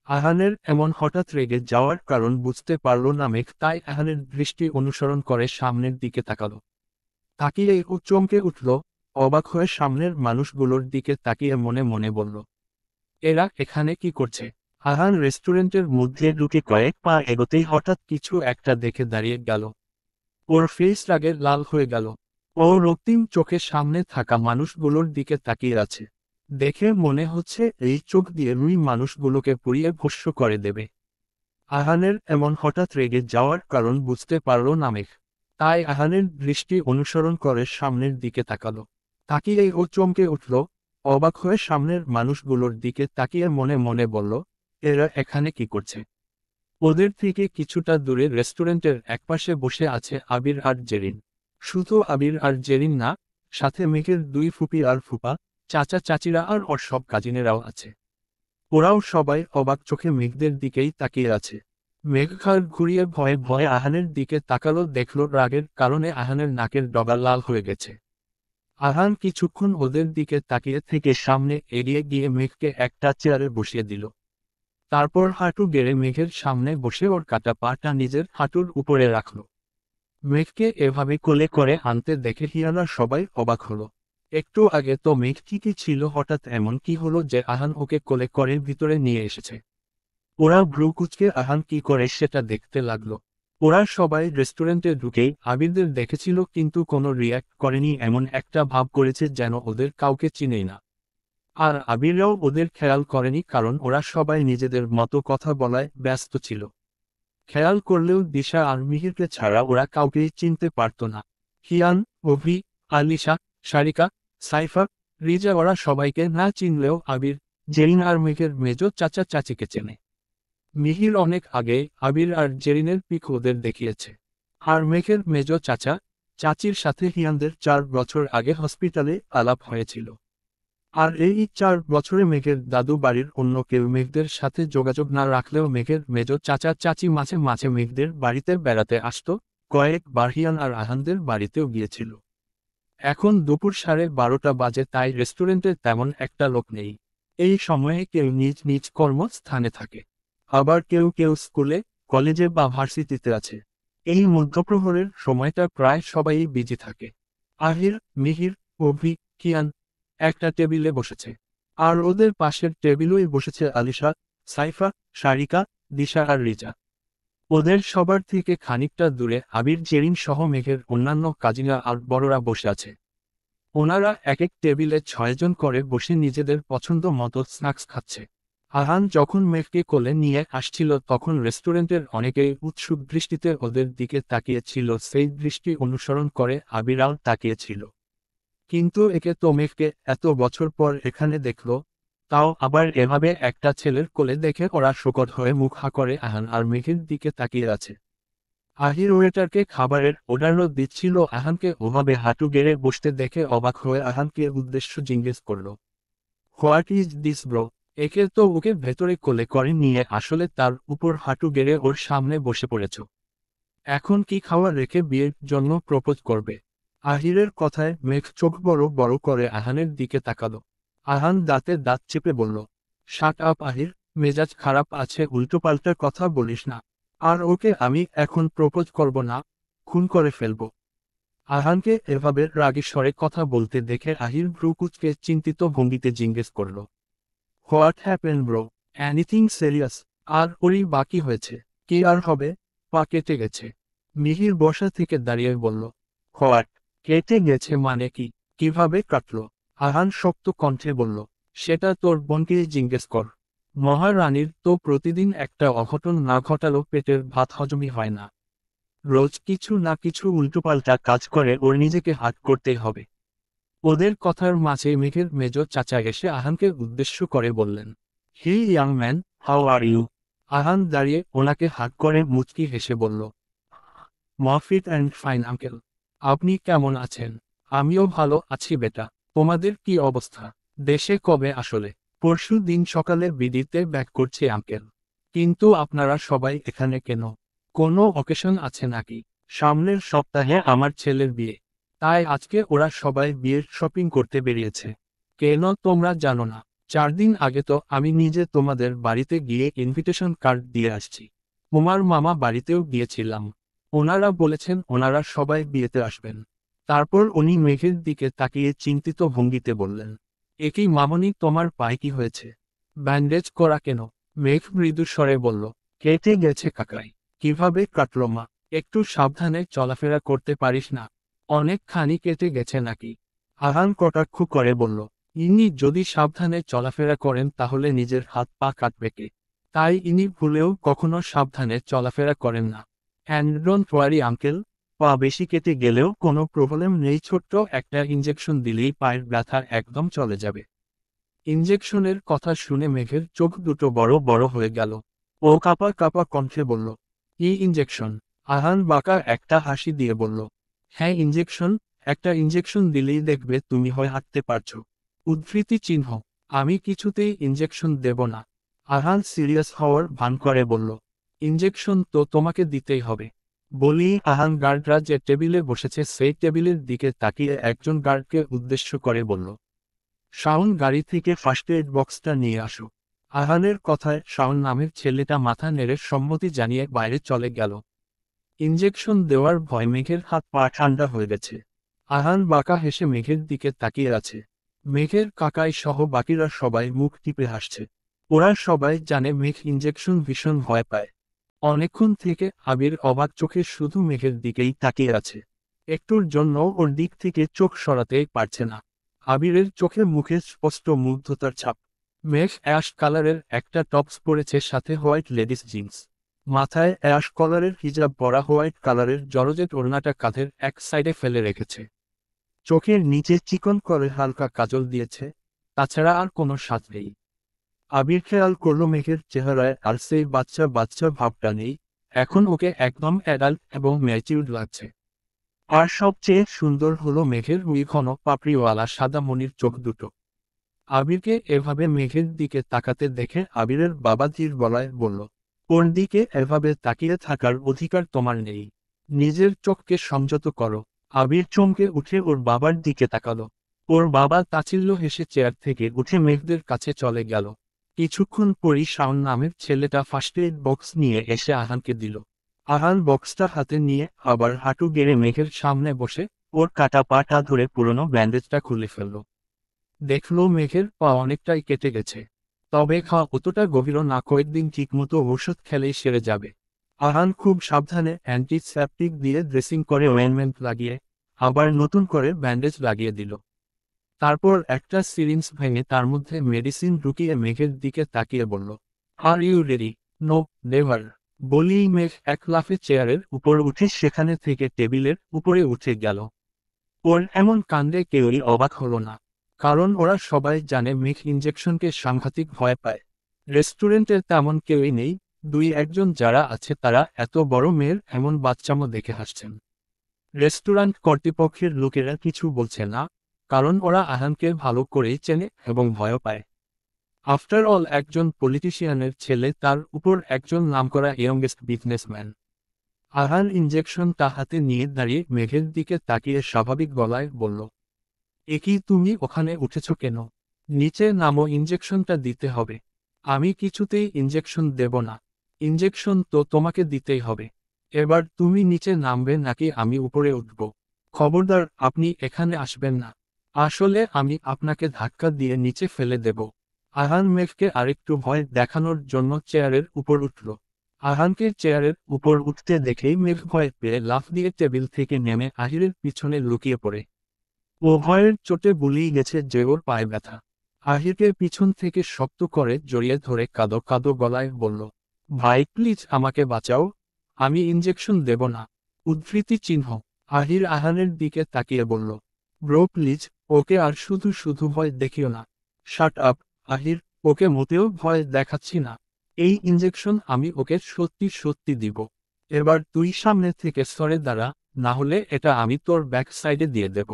আহানের এমন হঠাৎ রেগে যাওয়ার কারণ বুঝতে পারল না মেঘ, তাই আহানের দৃষ্টি অনুসরণ করে সামনের দিকে তাকালো। তাকিয়ে ও চমকে উঠল। অবাক হয়ে সামনের মানুষগুলোর দিকে তাকিয়ে মনে মনে বলল, এরা এখানে কি করছে? আহান রেস্টুরেন্টের মধ্যে ঢুকে কয়েক পা এগোতেই হঠাৎ কিছু একটা দেখে দাঁড়িয়ে গেল। ওর ফেস রাগে লাল হয়ে গেল। ও রক্তিম চোখের সামনে থাকা মানুষগুলোর দিকে তাকিয়ে আছে। দেখে মনে হচ্ছে এই চোখ দিয়ে রুই মানুষগুলোকে পুড়িয়ে ভস্ম করে দেবে। আহানের এমন হঠাৎ রেগে যাওয়ার কারণ বুঝতে পারল না মেঘ, তাই আহানের দৃষ্টি অনুসরণ করে সামনের দিকে তাকালো। তাকিয়েই ও চমকে উঠল। অবাক হয়ে সামনের মানুষগুলোর দিকে তাকিয়ে মনে মনে বলল, এরা এখানে কি করছে? ওদের থেকে কিছুটা দূরে রেস্টুরেন্টের একপাশে বসে আছে আবির আর জেরিন। শুধু আবির আর জেরিন না, সাথে মেঘের দুই ফুপি আর ফুপা, চাচা চাচিরা আর ওর সব কাজিনেরাও আছে। ওরাও সবাই অবাক চোখে মেঘদের দিকেই তাকিয়ে আছে। মেঘ ঘাড় ঘুরিয়ে ভয়ে ভয়ে আহানের দিকে তাকালো, দেখল রাগের কারণে আহানের নাকের ডগা লাল হয়ে গেছে। আহান কিছুক্ষণ ওদের দিকে তাকিয়ে থেকে সামনে এগিয়ে গিয়ে মেঘকে একটা চেয়ারে বসিয়ে দিল। তারপর হাঁটু গেড়ে মেঘের সামনে বসে ওর কাটা পাটা নিজের হাঁটুর উপরে রাখল। মেঘকে এভাবে কোলে করে আনতে দেখে হিয়ারা সবাই অবাক হলো। একটু আগে তো মেঘ ঠিকই ছিল, হঠাৎ এমন কি হলো যে আহান ওকে কোলে করে ভিতরে নিয়ে এসেছে? ওরা ভ্রু কুঁচকে আহান কি করে সেটা দেখতে লাগলো। ওরা সবাই রেস্টুরেন্টে ঢুকেই আবিরদের দেখেছিল কিন্তু কোনো রিয়্যাক্ট করেনি, এমন একটা ভাব করেছে যেন ওদের কাউকে চিনেই না। আর আবিররাও ওদের খেয়াল করেনি, কারণ ওরা সবাই নিজেদের মতো কথা বলায় ব্যস্ত ছিল। খেয়াল করলেও দিশা আর মিহিরকে ছাড়া ওরা কাউকেই চিনতে পারত না। হিয়ান, অভি, আলিশা, সারিকা, সাইফা, রিজা ওরা সবাইকে না চিনলেও আবির, জেরিন আর মেঘের মেজো চাচা চাচিকে চেনে। মিহির অনেক আগে আবির আর জেরিনের পিক ওদের দেখিয়েছে। আর মেঘের মেজো চাচা চাচির সাথে হিয়ানদের 4 বছর আগে হসপিটালে আলাপ হয়েছিল। আর এই 4 বছরে মেঘের দাদু বাড়ির অন্য কেউ মেঘদের সাথে যোগাযোগ না রাখলেও মেঘের মেজো চাচা চাচি মাঝে মাঝে মেঘদের বাড়িতে বেড়াতে আসতো, কয়েকবার হিয়ান আর আহানদের বাড়িতেও গিয়েছিল। এখন দুপুর 12:30 বাজে, তাই রেস্টুরেন্টে তেমন একটা লোক নেই। এই সময়ে কেউ নিজ নিজ কর্মস্থানে থাকে, আবার কেউ কেউ স্কুলে, কলেজে বা ভার্সিটিতে আছে। এই মধ্যপ্রহরের সময়টা প্রায় সবাই বিজি থাকে। আহির, মিহির, অভি, কিয়ান একটা টেবিলে বসেছে। আর ওদের পাশের টেবিলেই বসেছে আলিশা, সাইফা, সারিকা, দিশা আর রিজা। ওদের সবার থেকে খানিকটা দূরে আবির, জেরিন সহ মেঘের অন্যান্য কাজিনা আর বড়রা বসে আছে। ওনারা এক এক টেবিলে 6 জন করে বসে নিজেদের পছন্দ মতো স্ন্যাক্স খাচ্ছে। আহান যখন মেঘকে কোলে নিয়ে আসছিল তখন রেস্টুরেন্টের অনেকেই উৎসুক দৃষ্টিতে ওদের দিকে তাকিয়েছিল, সেই দৃষ্টি অনুসরণ করে আবিরাও তাকিয়েছিল। কিন্তু একে তো মেঘকে এত বছর পর এখানে দেখল, তাও আবার এভাবে একটা ছেলের কোলে দেখে ওরা শোকত হয়ে মুখ হা করে আহান আর মেঘের দিকে তাকিয়ে আছে। আহির ওয়েটারকে খাবারের অর্ডারও দিচ্ছিল, আহানকে ওভাবে হাঁটু গেড়ে বসতে দেখে অবাক হয়ে আহানকে উদ্দেশ্য জিজ্ঞেস করল, হোয়াট ইজ দিস ব্রো? একে তো ওকে ভেতরে কোলে করে নিয়ে আসলে তার উপর হাঁটু গেড়ে ওর সামনে বসে পড়েছ। এখন কি খাওয়া রেখে বিয়ের জন্য প্রপোজ করবে? আহিরের কথায় মেঘ চোখ বড় বড় করে আহানের দিকে তাকালো। আহান দাঁতে দাঁত চেপে বলল, শাট আপ আহির, মেজাজ খারাপ আছে, উল্টোপাল্টা কথা বলিস না। আর ওকে আমি এখন প্রপোজ করব না, খুন করে ফেলব। আহানকে এভাবে রাগী স্বরে কথা বলতে দেখে আহির ভ্রু কুঁচকে চিন্তিত ভঙ্গিতে জিজ্ঞেস করল, what happen bro? Anything serious? আর ওরই বাকি হয়েছে? কি আর হবে, পা কেটে গেছে। মিহির বসা থেকে দাঁড়িয়ে বলল, হোয়াট? কেটে গেছে মানে কি? কিভাবে কাটলো? আহান শক্ত কণ্ঠে বলল, সেটা তোর বোনকে জিজ্ঞেস কর। মহারানীর তো প্রতিদিন একটা অঘটন না ঘটালো পেটের ভাত হজমই হয় না। রোজ কিছু না কিছু উল্টোপাল্টা কাজ করে ওর নিজেকে হাত করতে হবে। ওদের কথার মাঝে মেঘের মেজো চাচা এসে আহানকে উদ্দেশ্য করে বললেন, hi young man, how are you? Ahan দাঁড়িয়ে ওনাকে হাত করে মুচকি হেসে বলল, ফিট অ্যান্ড ফাইন আঙ্কেল। আপনি কেমন আছেন? আমিও ভালো আছি বেটা। তোমাদের কি অবস্থা? দেশে কবে আসলে? পরশু দিন সকালে বিদিতে ব্যাক করছি আঙ্কেল। কিন্তু আপনারা সবাই এখানে কেন? কোনো অকেশন আছে নাকি? সামনের সপ্তাহে আমার ছেলের বিয়ে, তাই আজকে ওরা সবাই বিয়ের শপিং করতে বেরিয়েছে। কেন তোমরা জানো না? 4 দিন আগে তো আমি নিজে তোমাদের বাড়িতে গিয়ে ইনভিটেশন কার্ড দিয়ে আসছি। তোমার মামা বাড়িতেও গিয়েছিলাম। ওনারা বলেছেন ওনারা সবাই বিয়েতে আসবেন। তারপর উনি মেঘের দিকে তাকিয়ে চিন্তিত ভঙ্গিতে বললেন, একই মামনি, তোমার পায়ে কি হয়েছে? ব্যান্ডেজ করা কেন? মেঘ মৃদু স্বরে বলল, কেটে গেছে কাকাই। কিভাবে কাটলো মা? একটু সাবধানে চলাফেরা করতে পারিস না? অনেকখানি কেটে গেছে নাকি? আহান কটাক্ষ করে বলল, ইনি যদি সাবধানে চলাফেরা করেন তাহলে নিজের হাত পা কাটবে কে? তাই ইনি ভুলেও কখনো সাবধানে চলাফেরা করেন না। অ্যান্ড ডোন্ট ওয়ারি আঙ্কেল, পা বেশি কেটে গেলেও কোনো প্রবলেম নেই, ছোট্ট একটা ইঞ্জেকশন দিলেই পায়ের ব্যথা একদম চলে যাবে। ইঞ্জেকশনের কথা শুনে মেঘের চোখ দুটো বড় বড় হয়ে গেল। ও কাঁপা কাঁপা কণ্ঠে বলল, কি ইঞ্জেকশন? আহান বাঁকা একটা হাসি দিয়ে বলল, হ্যাঁ ইঞ্জেকশন, একটা ইঞ্জেকশন দিলেই দেখবে তুমি হয় হাঁটতে পারছো। উদ্ধৃতি চিহ্ন। আমি কিছুতেই ইঞ্জেকশন দেব না। আহান সিরিয়াস হওয়ার ভান করে বলল, ইঞ্জেকশন তো তোমাকে দিতেই হবে। বলি আহান গার্ডরা যে টেবিলে বসেছে সেই টেবিলের দিকে তাকিয়ে একজন গার্ডকে উদ্দেশ্য করে বলল, শাওন গাড়ি থেকে ফার্স্ট এড বক্সটা নিয়ে আসো। আহানের কথায় শাওন নামের ছেলেটা মাথা নেড়ে সম্মতি জানিয়ে বাইরে চলে গেল। ইঞ্জেকশন দেওয়ার ভয় মেঘের হাত পা ঠান্ডা হয়ে গেছে। আহান বাঁকা হেসে মেঘের দিকে তাকিয়ে আছে। মেঘের কাকাই সহ বাকিরা সবাই মুখ টিপে হাসছে। ওরা সবাই জানে মেঘ ইঞ্জেকশন ভীষণ ভয় পায়। অনেকক্ষণ থেকে আবির অবাক চোখে শুধু মেঘের দিকেই তাকিয়ে আছে। একটুর জন্য ওর দিক থেকে চোখ সরাতেই পারছে না। আবিরের চোখে মুখে স্পষ্ট মুগ্ধতার ছাপ। মেঘ অ্যাশ কালারের একটা টপস পরেছে, সাথে হোয়াইট লেডিস জিন্স। মাথায় অ্যাশ কলারের হিজাব পরা, হোয়াইট কালারের জর্জেট ওড়নাটা কাঁধের এক সাইডে ফেলে রেখেছে। চোখের নিচে চিকন করে হালকা কাজল দিয়েছে, তাছাড়া আর কোনো সাজ নেই। আবির খেয়াল করল মেঘের চেহারায় আর সেই বাচ্চা বাচ্চা ভাবটা নেই। এখন ওকে একদম অ্যাডাল্ট এবং ম্যাচিউরড লাগছে। আর সবচেয়ে সুন্দর হলো মেঘের ওই ঘন পাপড়িওয়ালা সাদা মনির চোখ দুটো। আবিরকে এভাবে মেঘের দিকে তাকাতে দেখে আবিরের বাবা ধীর গলায় বলল, ওর দিকে এভাবে তাকিয়ে থাকার অধিকার তোমার নেই। নিজের চোখকে সংযত করো। আবির চমকে উঠে ওর বাবার দিকে তাকালো। ওর বাবা তাচ্ছিল্য হেসে চেয়ার থেকে উঠে মেঘদের কাছে চলে গেল। কিছুক্ষণ পরই শাওন নামের ছেলেটা ফার্স্ট এড বক্স নিয়ে এসে আহানকে দিল। আহান বক্সটা হাতে নিয়ে আবার হাঁটু গেড়ে মেঘের সামনে বসে ওর কাটা পাটা ধরে পুরনো ব্যান্ডেজটা খুলে ফেলল। দেখলো মেঘের পা অনেকটাই কেটে গেছে, তবে খাওয়া অতটা গভীর না, কয়েকদিন ঠিকমতো ওষুধ খেলেই সেরে যাবে। আহান খুব সাবধানে অ্যান্টিসেপটিক দিয়ে ড্রেসিং করে অয়েনমেন্ট লাগিয়ে আবার নতুন করে ব্যান্ডেজ লাগিয়ে দিল। তারপর একটা সিরিঞ্জ ভেঙে তার মধ্যে মেডিসিন ঢুকিয়ে মেঘের দিকে তাকিয়ে বলল, are you ready? No, never. বলেই মেঘ এক লাফে চেয়ারের উপর উঠে সেখানে থেকে টেবিলের উপরে উঠে গেল। ওর এমন কাণ্ডে কেউই অবাক হলো না, কারণ ওরা সবাই জানে মেঘ ইঞ্জেকশনকে সাংঘাতিক ভয় পায়। রেস্টুরেন্টের তেমন কেউই নেই, দুই একজন যারা আছে তারা এত বড় মেয়ের এমন বাচ্চামো দেখে হাসছেন। রেস্টুরেন্ট কর্তৃপক্ষের লোকেরা কিছু বলছে না, কারণ ওরা আহানকে ভালো করেই চেনে এবং ভয় পায়। আফটার অল একজন পলিটিশিয়ানের ছেলে, তার উপর একজন নামকরা ইয়ংগেস্ট বিজনেসম্যান। আহান ইঞ্জেকশনটা হাতে নিয়ে দাঁড়িয়ে মেঘের দিকে তাকিয়ে স্বাভাবিক গলায় বলল, কি তুমি ওখানে উঠেছ কেন? নিচে নামো, ইঞ্জেকশনটা দিতে হবে। আমি কিছুতেই ইঞ্জেকশন দেব না। ইঞ্জেকশন তো তোমাকে দিতেই হবে। এবার তুমি নিচে নামবে নাকি আমি উপরে উঠব? খবরদার, আপনি এখানে আসবেন না। আসলে আমি আপনাকে ধাক্কা দিয়ে নিচে ফেলে দেব। আহান মেঘকে আরেকটু ভয় দেখানোর জন্য চেয়ারের উপর উঠল। আহানকে চেয়ারের উপর উঠতে দেখেই মেঘ ভয় পেয়ে লাফ দিয়ে টেবিল থেকে নেমে আহিরের পিছনে লুকিয়ে পড়ে। ও ভয়ের চোটে বুলিয়ে গেছে যে ওর পায়ে ব্যথা। আহিরকে পিছন থেকে শক্ত করে জড়িয়ে ধরে কাঁদো কাঁদো গলায় বলল, ভাই প্লিজ আমাকে বাঁচাও, আমি ইঞ্জেকশন দেব না। উদ্ধৃতি চিহ্ন। আহির আহানের দিকে তাকিয়ে বলল, ব্রো প্লিজ, ওকে আর শুধু শুধু ভয় দেখিও না। শাট আপ, আহির, ওকে মোটেও ভয় দেখাচ্ছি না। এই ইঞ্জেকশন আমি ওকে সত্যি সত্যি দিব। এবার তুই সামনে থেকে সরে দাঁড়া, না হলে এটা আমি তোর ব্যাক সাইডে দিয়ে দেব।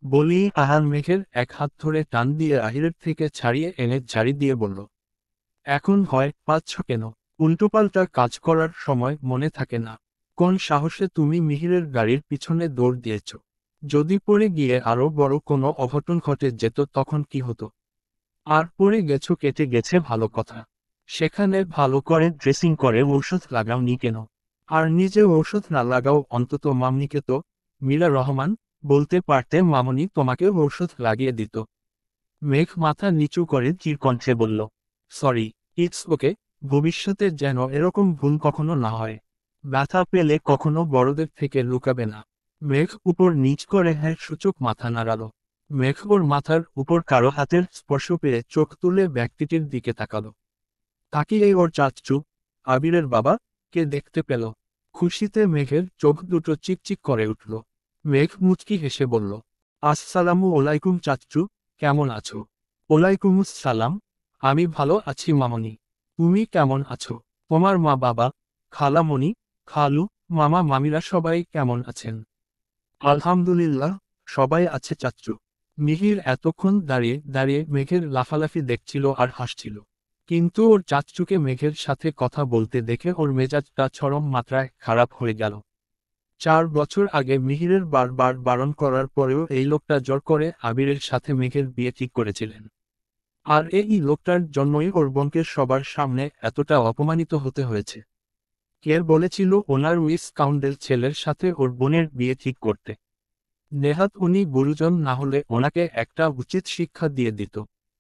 বলি আহান মেঘের এক হাত ধরে টান দিয়ে আহিরের থেকে ছাড়িয়ে এনে ঝাড়ি দিয়ে বলল, এখন ভয় পাচ্ছ কেন? উল্টোপাল্টা কাজ করার সময় মনে থাকে না? কোন সাহসে তুমি মিহিরের গাড়ির পিছনে দৌড় দিয়েছ? যদি পড়ে গিয়ে আরো বড় কোনো অঘটন ঘটে যেত তখন কি হতো? আর পড়ে গেছো, কেটে গেছে ভালো কথা। সেখানে ভালো করে ড্রেসিং করে ঔষধ লাগাওনি কেন? আর নিজে ঔষধ না লাগাও অন্তত মামনিকে তো। মীরা রহমান, বলতে পারতে মামনি তোমাকে ঔষধ লাগিয়ে দিত। মেঘ মাথা নিচু করে চিরকণ্ঠে বলল, সরি, ইটস ওকে। ভবিষ্যতে যেন এরকম ভুল কখনো না হয়। ব্যথা পেলে কখনো বড়দের থেকে লুকাবে না। মেঘ উপর নিচ করে হ্যাঁ সূচক মাথা নাড়ালো। মেঘ ওর মাথার উপর কারো হাতের স্পর্শ পেয়ে চোখ তুলে ব্যক্তিটির দিকে তাকালো। তাকিয়ে ওর চাচু, আবিরের বাবা, কে দেখতে পেল। খুশিতে মেঘের চোখ দুটো চিকচিক করে উঠল। মেঘ মুচকি হেসে বলল, আসসালামু আলাইকুম চাচ্চু, কেমন আছো? ওয়ালাইকুমুস সালাম। আমি ভালো আছি মামনি। তুমি কেমন আছো? তোমার মা বাবা, খালামণি, খালু, মামা মামিরা সবাই কেমন আছেন? আলহামদুলিল্লাহ, সবাই আছে চাচ্চু। মিহির এতক্ষণ দাঁড়িয়ে দাঁড়িয়ে মেঘের লাফালাফি দেখছিল আর হাসছিল। কিন্তু ওর চাচ্চুকে মেঘের সাথে কথা বলতে দেখে ওর মেজাজটা চরম মাত্রায় খারাপ হয়ে গেল। 4 বছর আগে মিহিরের বারবার বারণ করার পরেও এই লোকটা জোর করে আবিরের সাথে মেঘের বিয়ে ঠিক করেছিলেন। আর এই লোকটার জন্যই ওর বোনকে সবার সামনে এতটা অপমানিত হতে হয়েছে। কে বলেছিল ওনার উইস কাউন্ডেল ছেলের সাথে ওর বোনের বিয়ে ঠিক করতে? নেহাত উনি গুরুজন না হলে ওনাকে একটা উচিত শিক্ষা দিয়ে দিত।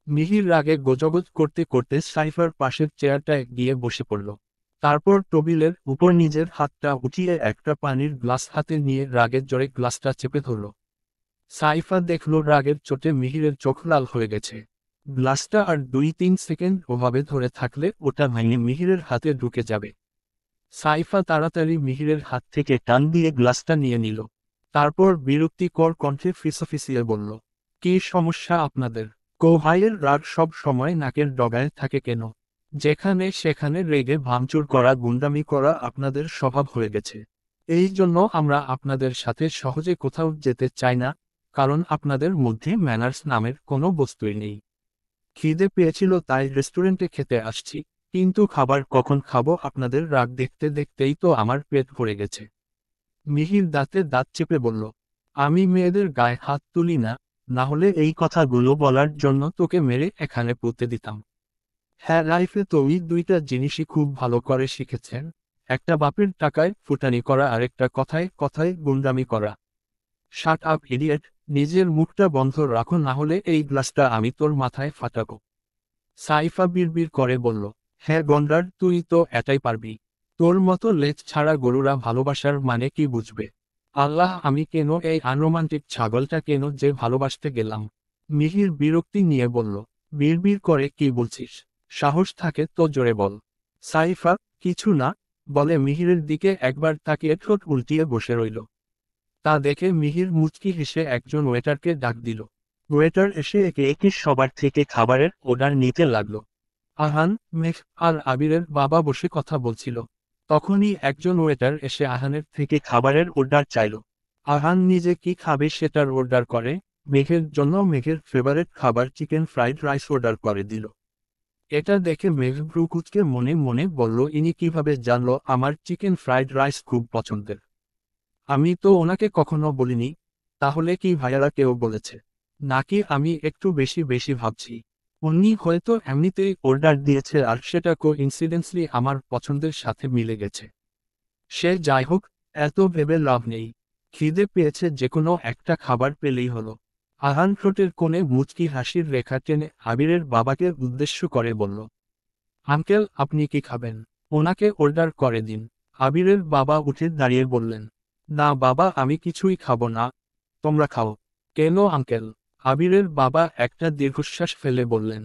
মিহির রাগে গজগজ করতে করতে সাইফার পাশের চেয়ারটায় গিয়ে বসে পড়ল। তারপর টেবিলের উপর নিজের হাতটা উঠিয়ে একটা পানির গ্লাস হাতে নিয়ে রাগের জোরে গ্লাসটা চেপে ধরল। সাইফা দেখল রাগের চোটে মিহিরের চোখ লাল হয়ে গেছে। গ্লাসটা আর 2-3 সেকেন্ড ওভাবে ধরে থাকলে ওটা ভেঙে মিহিরের হাতে ঢুকে যাবে। সাইফা তাড়াতাড়ি মিহিরের হাত থেকে টান দিয়ে গ্লাসটা নিয়ে নিল। তারপর বিরক্তিকর কণ্ঠে ফিসফিসিয়ে বলল, কী সমস্যা আপনাদের? ভাইয়ের রাগ সব সময় নাকের ডগায় থাকে কেন? যেখানে সেখানে রেগে ভাঙচুর করা, গুন্ডামি করা আপনাদের স্বভাব হয়ে গেছে। এই জন্য আমরা আপনাদের সাথে সহজে কোথাও যেতে চাই না, কারণ আপনাদের মধ্যে ম্যানার্স নামের কোনো বস্তুই নেই। খিদে পেয়েছিল তাই রেস্টুরেন্টে খেতে আসছি, কিন্তু খাবার কখন খাবো আপনাদের রাগ দেখতে দেখতেই তো আমার পেট ভরে গেছে। মিহির দাঁতে দাঁত চেপে বলল, আমি মেয়েদের গায়ে হাত তুলি না, না হলে এই কথাগুলো বলার জন্য তোকে মেরে এখানে পুঁতে দিতাম। হ্যাঁ, লাইফে তো ওই দুইটা জিনিসই খুব ভালো করে শিখেছেন, একটা বাপের টাকায় ফুটানি করা, আরেকটা কথায় কথায় গুন্ডামি করা। শাট আপ ইডিয়েট, নিজের মুখটা বন্ধ রাখো, না হলে এই গ্লাসটা আমি তোর মাথায় ফাটাবো। সাইফা বিড়বিড় করে বলল, হ্যাঁ গন্ডার, তুই তো এটাই পারবি। তোর মতো লেজ ছাড়া গরুরা ভালোবাসার মানে কি বুঝবে? আল্লাহ, আমি কেন এই আনরোমান্টিক ছাগলটা কেন যে ভালোবাসতে গেলাম? মিহির বিরক্তি নিয়ে বলল, বিড়বিড় করে কি বলছিস? সাহস থাকে তো জোরে বল। সাইফা কিছু না বলে মিহিরের দিকে একবার তাকিয়ে ঠোঁট উল্টিয়ে বসে রইল। তা দেখে মিহির মুচকি হেসে একজন ওয়েটারকে ডাক দিল। ওয়েটার এসে একে একে সবার থেকে খাবারের অর্ডার নিতে লাগল। আহান, মেঘ আর আবিরের বাবা বসে কথা বলছিল। তখনই একজন ওয়েটার এসে আহানের থেকে খাবারের অর্ডার চাইল। আহান নিজে কি খাবে সেটার অর্ডার করে, মেঘের জন্য মেঘের ফেভারিট খাবার চিকেন ফ্রাইড রাইস অর্ডার করে দিল। এটা দেখে মেঘ ভ্রু কুঁচকে মনে মনে বলল, ইনি কিভাবে জানলো আমার চিকেন ফ্রাইড রাইস খুব পছন্দের? আমি তো ওনাকে কখনো বলিনি। তাহলে কি ভাইয়ারা কেউ বলেছে? নাকি আমি একটু বেশি বেশি ভাবছি? উনি হয়তো এমনিতেই অর্ডার দিয়েছে আর সেটা কোইন্সিডেন্সলি আমার পছন্দের সাথে মিলে গেছে। সে যাই হোক, এত ভেবে লাভ নেই। খিদে পেয়েছে, যেকোনো একটা খাবার পেলেই হলো। আহান ঠোঁটের কোণে মুচকি হাসির রেখা টেনে আবিরের বাবাকে উদ্দেশ্য করে বলল, আঙ্কেল আপনি কি খাবেন? ওনাকে অর্ডার করে দিন। আবিরের বাবা উঠে দাঁড়িয়ে বললেন, না বাবা, আমি কিছুই খাবো না, তোমরা খাও। কেন আঙ্কেল? আবিরের বাবা একটা দীর্ঘশ্বাস ফেলে বললেন,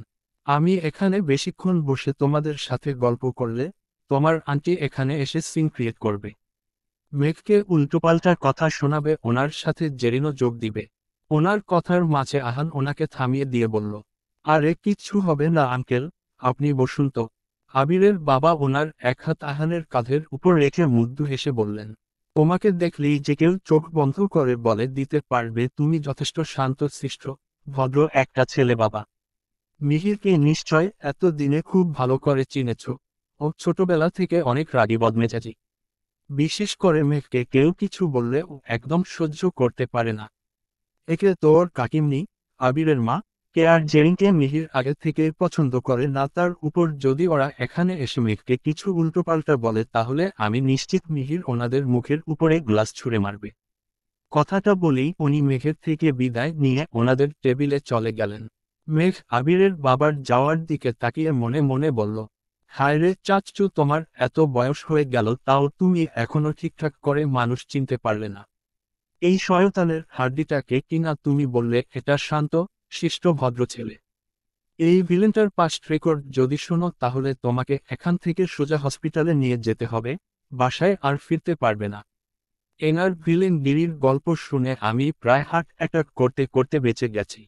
আমি এখানে বেশিক্ষণ বসে তোমাদের সাথে গল্প করলে তোমার আন্টি এখানে এসে সিন ক্রিয়েট করবে, মেঘকে উল্টোপাল্টা কথা শোনাবে, ওনার সাথে জেরিনও যোগ দিবে। ওনার কথার মাঝে আহান ওনাকে থামিয়ে দিয়ে বলল, আরে কিচ্ছু হবে না আঙ্কেল, আপনি বসুন তো। আবিরের বাবা ওনার এক হাত আহানের কাঁধের উপর রেখে মুগ্ধ হেসে বললেন, তোমাকে দেখলেই যে কেউ চোখ বন্ধ করে বলে দিতে পারবে তুমি যথেষ্ট শান্ত শিষ্ট ভদ্র একটা ছেলে বাবা। মিহিরকে নিশ্চয় এত দিনে খুব ভালো করে চিনেছ। ও ছোটবেলা থেকে অনেক রাগী বদমেজাজি। বিশেষ করে মেঘকে কেউ কিছু বললে ও একদম সহ্য করতে পারে না। একে তোর কাকিমনি, আবিরের মা, কে আর জেরিনকে মিহির আগে থেকে পছন্দ করে না, তার উপর যদি ওরা এখানে এসে মেঘকে কিছু উল্টোপাল্টা বলে তাহলে আমি নিশ্চিত মিহির ওনাদের মুখের উপরে গ্লাস ছুঁড়ে মারবে। কথাটা বলেই উনি মেঘের থেকে বিদায় নিয়ে ওনাদের টেবিলে চলে গেলেন। মেঘ আবিরের বাবার যাওয়ার দিকে তাকিয়ে মনে মনে বলল, হায় রে চাচ্চু, তোমার এত বয়স হয়ে গেল তাও তুমি এখনো ঠিকঠাক করে মানুষ চিনতে পারলে না। এই শয়তানের হাড্ডিটাকে কিনা তুমি বললে এটা শান্ত শিষ্ট ভদ্র ছেলে। এই ভিলেনটার পাস্ট রেকর্ড যদি শোনো তাহলে তোমাকে এখান থেকে সোজা হসপিটালে নিয়ে যেতে হবে, বাসায় আর ফিরতে পারবে না। এনার ভিলেন গিরির গল্প শুনে আমি প্রায় হার্ট অ্যাটাক করতে করতে বেঁচে গেছি।